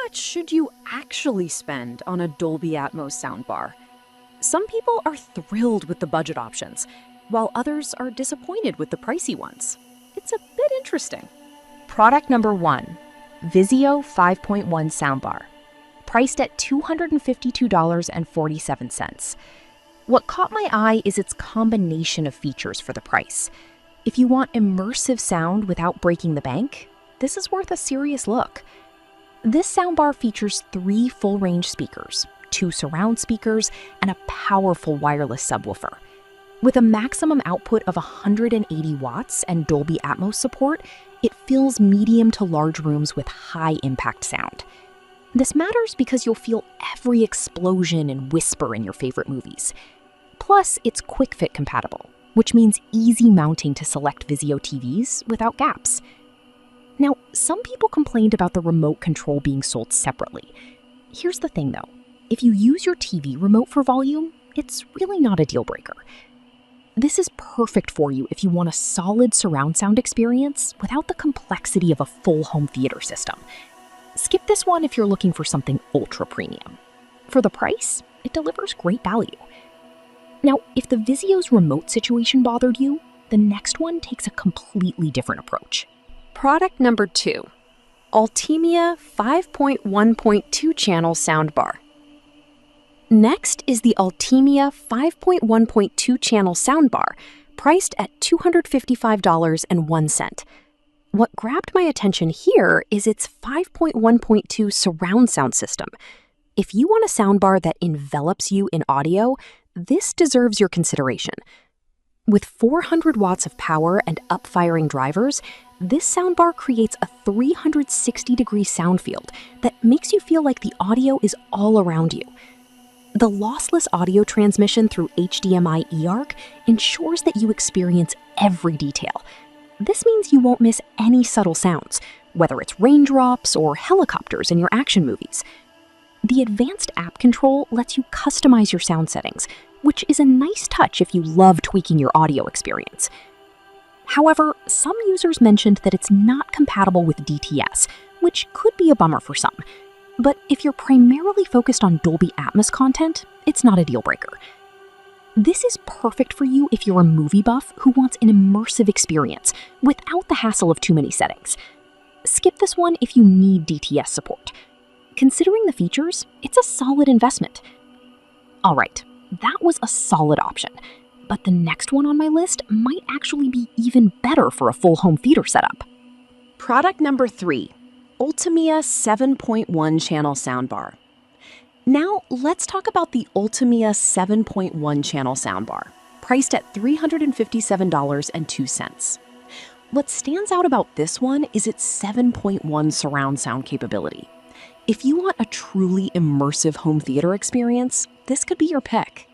much should you actually spend on a Dolby Atmos soundbar? Some people are thrilled with the budget options, while others are disappointed with the pricey ones. It's a bit interesting. Product number 1, Vizio 5.1 Soundbar, priced at $252.47. What caught my eye is its combination of features for the price. If you want immersive sound without breaking the bank, this is worth a serious look. This soundbar features 3 full-range speakers, 2 surround speakers, and a powerful wireless subwoofer. With a maximum output of 180 watts and Dolby Atmos support, it fills medium to large rooms with high-impact sound. This matters because you'll feel every explosion and whisper in your favorite movies. Plus, it's quick-fit compatible, which means easy mounting to select Vizio TVs without gaps. Now, some people complained about the remote control being sold separately. Here's the thing though, if you use your TV remote for volume, it's really not a deal breaker. This is perfect for you if you want a solid surround sound experience without the complexity of a full home theater system. Skip this one if you're looking for something ultra premium. For the price, it delivers great value. Now, if the Vizio's remote situation bothered you, the next one takes a completely different approach. Product number 2, Ultimea 5.1.2 channel soundbar. Next is the Ultimea 5.1.2 channel soundbar, priced at $255.01. What grabbed my attention here is its 5.1.2 surround sound system. If you want a soundbar that envelops you in audio, this deserves your consideration. With 400 watts of power and up-firing drivers, this soundbar creates a 360-degree sound field that makes you feel like the audio is all around you. The lossless audio transmission through HDMI eARC ensures that you experience every detail. This means you won't miss any subtle sounds, whether it's raindrops or helicopters in your action movies. The advanced app control lets you customize your sound settings, which is a nice touch if you love tweaking your audio experience. However, some users mentioned that it's not compatible with DTS, which could be a bummer for some. But if you're primarily focused on Dolby Atmos content, it's not a deal breaker. This is perfect for you if you're a movie buff who wants an immersive experience without the hassle of too many settings. Skip this one if you need DTS support. Considering the features, it's a solid investment. All right, that was a solid option. But the next one on my list might actually be even better for a full home theater setup. Product number 3, Ultimea 7.1 channel soundbar. Now, let's talk about the Ultimea 7.1 channel soundbar, priced at $357.02. What stands out about this one is its 7.1 surround sound capability. If you want a truly immersive home theater experience, this could be your pick.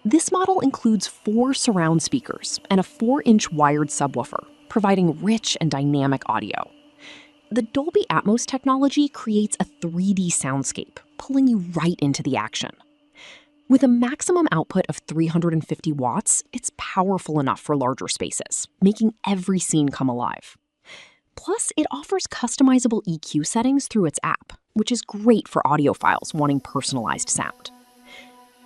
This model includes 4 surround speakers and a 4-inch wired subwoofer, providing rich and dynamic audio. The Dolby Atmos technology creates a 3D soundscape, pulling you right into the action. With a maximum output of 350 watts, it's powerful enough for larger spaces, making every scene come alive. Plus, it offers customizable EQ settings through its app, which is great for audiophiles wanting personalized sound.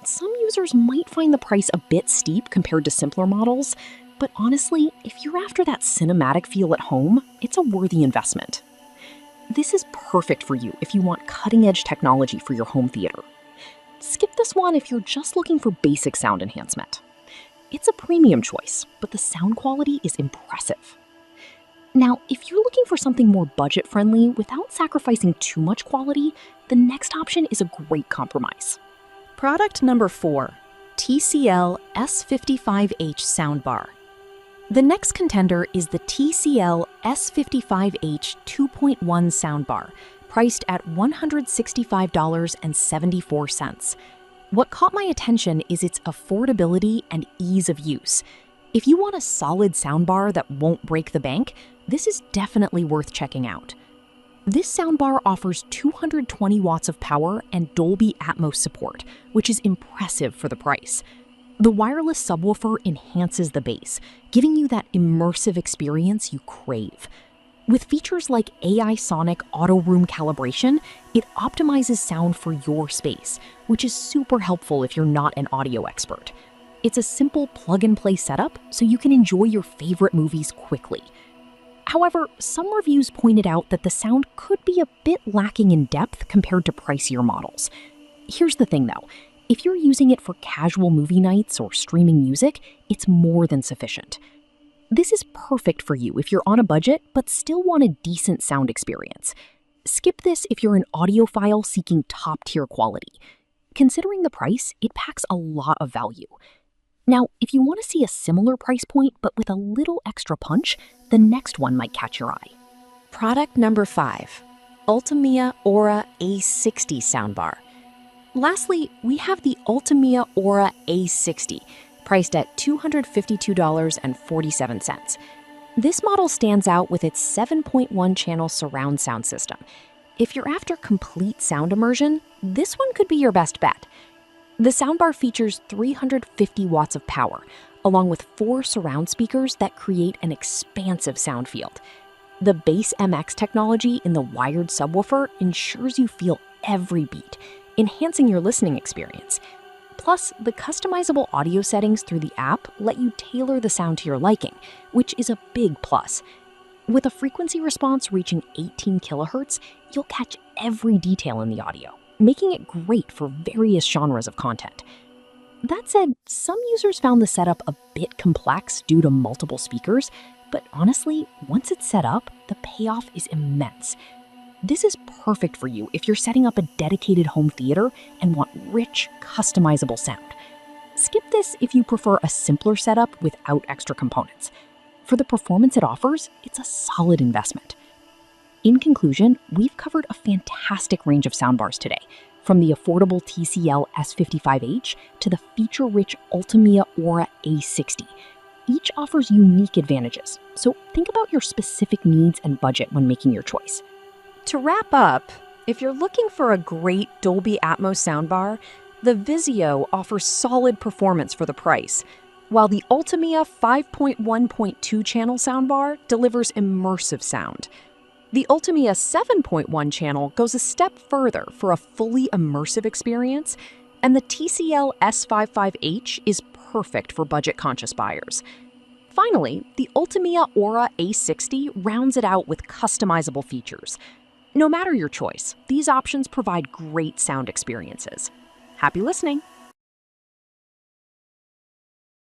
Some users might find the price a bit steep compared to simpler models, but honestly, if you're after that cinematic feel at home, it's a worthy investment. This is perfect for you if you want cutting-edge technology for your home theater. Skip this one if you're just looking for basic sound enhancement. It's a premium choice, but the sound quality is impressive. Now, if you're looking for something more budget-friendly without sacrificing too much quality, the next option is a great compromise. Product number 4, TCL S55H soundbar. The next contender is the TCL S55H 2.1 soundbar, priced at $165.74. What caught my attention is its affordability and ease of use. If you want a solid soundbar that won't break the bank, this is definitely worth checking out. This soundbar offers 220 watts of power and Dolby Atmos support, which is impressive for the price. The wireless subwoofer enhances the bass, giving you that immersive experience you crave. With features like AI Sonic Auto Room Calibration, it optimizes sound for your space, which is super helpful if you're not an audio expert. It's a simple plug-and-play setup, so you can enjoy your favorite movies quickly. However, some reviews pointed out that the sound could be a bit lacking in depth compared to pricier models. Here's the thing though, if you're using it for casual movie nights or streaming music, it's more than sufficient. This is perfect for you if you're on a budget but still want a decent sound experience. Skip this if you're an audiophile seeking top-tier quality. Considering the price, it packs a lot of value. Now, if you want to see a similar price point but with a little extra punch, the next one might catch your eye. Product number 5, Ultimea Aura A60 soundbar. Lastly, we have the Ultimea Aura A60, priced at $252.47. This model stands out with its 7.1-channel surround sound system. If you're after complete sound immersion, this one could be your best bet. The soundbar features 350 watts of power, along with 4 surround speakers that create an expansive sound field. The Bass MX technology in the wired subwoofer ensures you feel every beat, enhancing your listening experience. Plus, the customizable audio settings through the app let you tailor the sound to your liking, which is a big plus. With a frequency response reaching 18 kilohertz, you'll catch every detail in the audio, making it great for various genres of content. That said, some users found the setup a bit complex due to multiple speakers, but honestly, once it's set up, the payoff is immense. This is perfect for you if you're setting up a dedicated home theater and want rich, customizable sound. Skip this if you prefer a simpler setup without extra components. For the performance it offers, it's a solid investment. In conclusion, we've covered a fantastic range of soundbars today, from the affordable TCL S55H to the feature-rich Ultimea Aura A60. Each offers unique advantages, so think about your specific needs and budget when making your choice. To wrap up, if you're looking for a great Dolby Atmos soundbar, the Vizio offers solid performance for the price, while the Ultimea 5.1.2-channel soundbar delivers immersive sound. The Ultimea 7.1-channel goes a step further for a fully immersive experience, and the TCL S55H is perfect for budget-conscious buyers. Finally, the Ultimea Aura A60 rounds it out with customizable features. No matter your choice, these options provide great sound experiences. Happy listening!